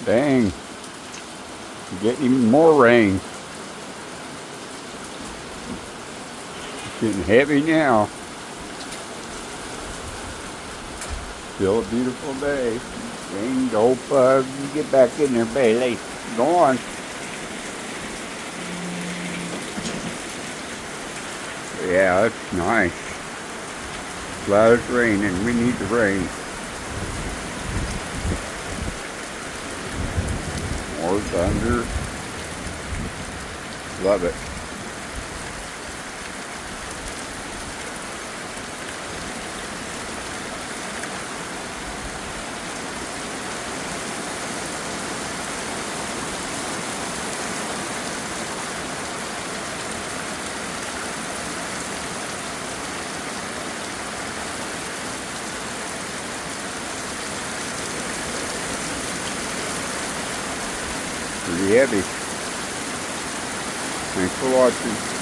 Dang. We're getting even more rain. It's getting heavy now. Still a beautiful day. Dang, hope you get back in there, Bailey. Go on. Yeah, it's nice. Glad it's raining. We need the rain. More thunder. Love it. Pretty heavy. Thanks for watching.